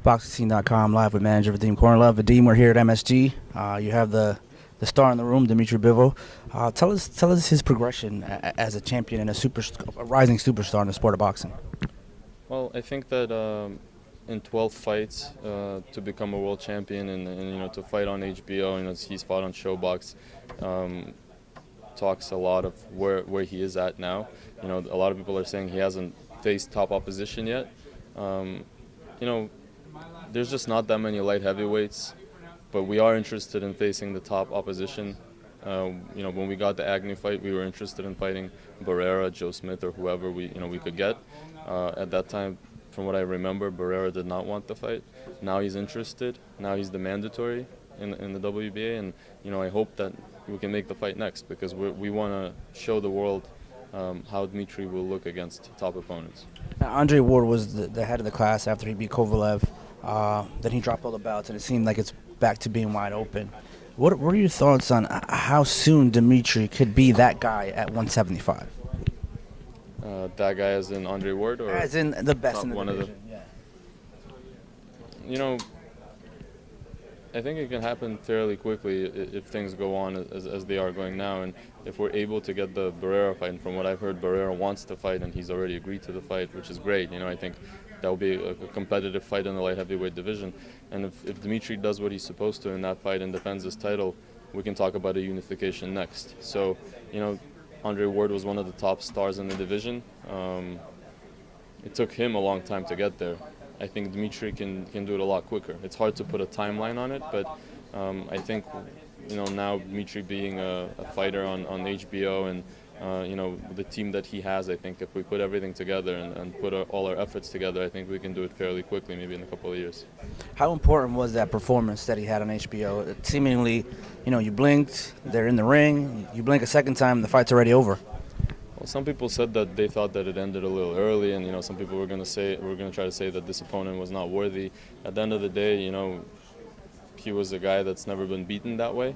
BoxingScene.com live with manager Vadim Kornilov. Vadim, we're here at MSG. You have the star in the room, Dmitry Bivol. Tell us his progression as a champion and a rising superstar in the sport of boxing. Well, I think that in 12 fights to become a world champion and to fight on HBO, he's fought on Showbox. Talks a lot of where he is at now. A lot of people are saying he hasn't faced top opposition yet. There's just not that many light heavyweights, but we are interested in facing the top opposition. When we got the Agnew fight, we were interested in fighting Barrera, Joe Smith, or whoever we we could get. At that time, from what I remember, Barrera did not want the fight. Now he's interested. Now he's the mandatory in the WBA, and I hope that we can make the fight next because we want to show the world how Dmitry will look against top opponents. Now, Andre Ward was the head of the class after he beat Kovalev. Then he dropped all the bouts, and it seemed like it's back to being wide open. What are your thoughts on how soon Dmitry could be that guy at 175? That guy as in Andre Ward? Or as in the best in the division, yeah. I think it can happen fairly quickly if things go on as they are going now, and if we're able to get the Barrera fight. And from what I've heard, Barrera wants to fight, and he's already agreed to the fight, which is great. I think that will be a competitive fight in the light heavyweight division. And if Dmitry does what he's supposed to in that fight and defends his title, we can talk about a unification next. So, Andre Ward was one of the top stars in the division. It took him a long time to get there. I think Dmitry can do it a lot quicker. It's hard to put a timeline on it, but I think now Dmitry being a fighter on HBO and the team that he has, I think if we put everything together and put all our efforts together, I think we can do it fairly quickly, maybe in a couple of years. How important was that performance that he had on HBO? It seemingly, you blinked, they're in the ring, you blink a second time, the fight's already over. Well, some people said that they thought that it ended a little early, and some people were going to try to say that this opponent was not worthy. At the end of the day, he was a guy that's never been beaten that way.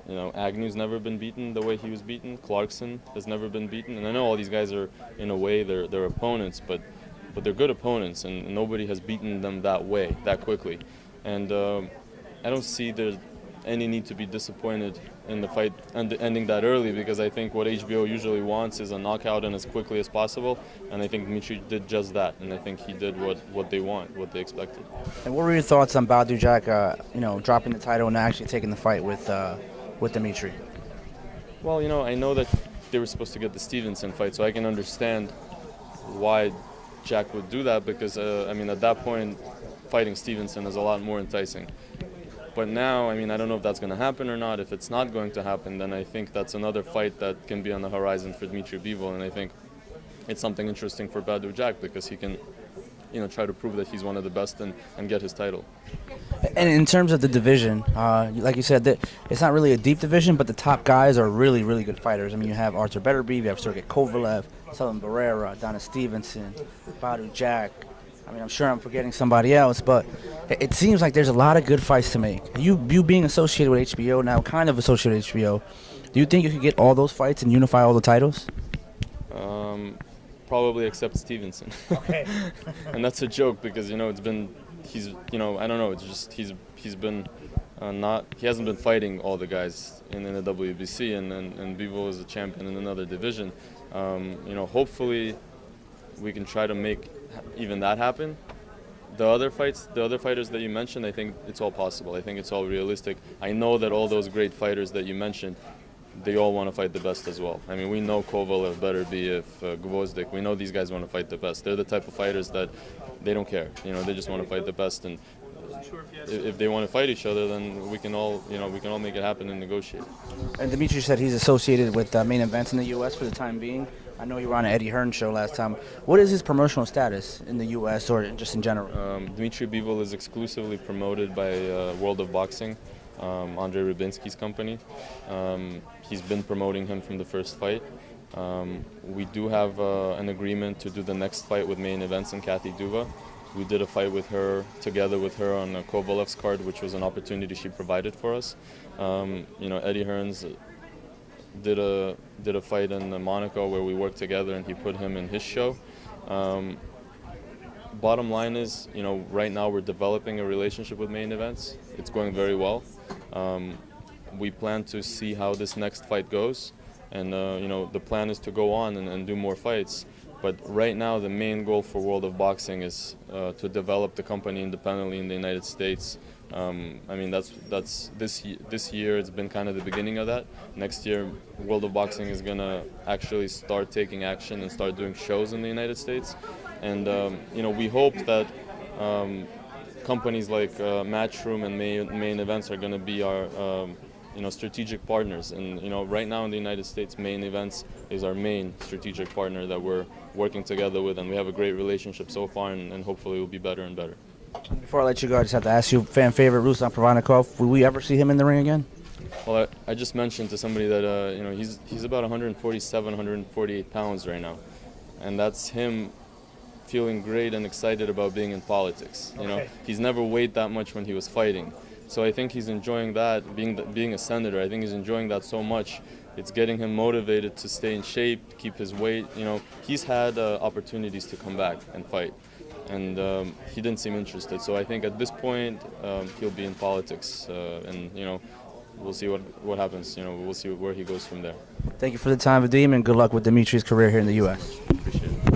Agnew's never been beaten the way he was beaten. Clarkson has never been beaten, and I know all these guys are, in a way, they're opponents, but they're good opponents, and nobody has beaten them that way, that quickly. And I don't see there's any need to be disappointed in the fight ending that early, because I think what HBO usually wants is a knockout and as quickly as possible, and I think Dmitry did just that, and I think he did what they want, what they expected. And what were your thoughts on Vadim Kornilov, dropping the title and actually taking the fight with Dmitry? Well, I know that they were supposed to get the Stevenson fight, so I can understand why Jack would do that, because at that point, fighting Stevenson is a lot more enticing. But now, I don't know if that's going to happen or not. If it's not going to happen, then I think that's another fight that can be on the horizon for Dmitry Bivol, and I think it's something interesting for Vadim Kornilov because he can, try to prove that he's one of the best and get his title. And in terms of the division, like you said, it's not really a deep division, but the top guys are really, really good fighters. You have Artur Beterbiev, you have Sergey Kovalev, Sullivan Barrera, Donna Stevenson, Vadim Kornilov. I'm sure I'm forgetting somebody else, but it seems like there's a lot of good fights to make. You being associated with HBO now, kind of associated with HBO, do you think you could get all those fights and unify all the titles? Probably except Stevenson. Okay. And that's a joke because it's been I don't know. It's just he hasn't been fighting all the guys in the WBC, and Bivol is a champion in another division. Hopefully we can try to make even that happen. The other fighters that you mentioned, I think it's all possible. I think it's all realistic. I know that all those great fighters that you mentioned, they all want to fight the best as well. We know Kovalev, Beterbiev, Gvozdyk. We know these guys want to fight the best. They're the type of fighters that they don't care. They just want to fight the best. And if they want to fight each other, then we can all make it happen and negotiate. And Dmitry said he's associated with main events in the U.S. for the time being. I know you were on an Eddie Hearn show last time. What is his promotional status in the U.S. or just in general? Dmitry Bivol is exclusively promoted by World of Boxing, Andrei Rybinski's company. He's been promoting him from the first fight. We do have an agreement to do the next fight with Main Events and Kathy Duva. We did a fight together with her on Kovalev's card, which was an opportunity she provided for us. Eddie Hearns did a fight in Monaco where we worked together, and he put him in his show. bottom line is, right now we're developing a relationship with Main Events. It's going very well. We plan to see how this next fight goes, and the plan is to go on and do more fights. But right now, the main goal for World of Boxing is to develop the company independently in the United States. That's this year. It's been kind of the beginning of that. Next year, World of Boxing is gonna actually start taking action and start doing shows in the United States. And we hope that companies like Matchroom and Main Events are gonna be our strategic partners. And right now in the United States, Main Events is our main strategic partner that we're working together with, and we have a great relationship so far, and hopefully it will be better and better. Before I let you go, I just have to ask you, fan favorite Ruslan Provodnikov, will we ever see him in the ring again? Well, I just mentioned to somebody that he's about 147, 148 pounds right now, and that's him feeling great and excited about being in politics. He's never weighed that much when he was fighting. So I think he's enjoying that, being a senator. I think he's enjoying that so much. It's getting him motivated to stay in shape, to keep his weight. He's had opportunities to come back and fight, and he didn't seem interested. So I think at this point he'll be in politics, and we'll see what happens. We'll see where he goes from there. Thank you for the time, Vadim, and good luck with Dmitry's career here in the U.S.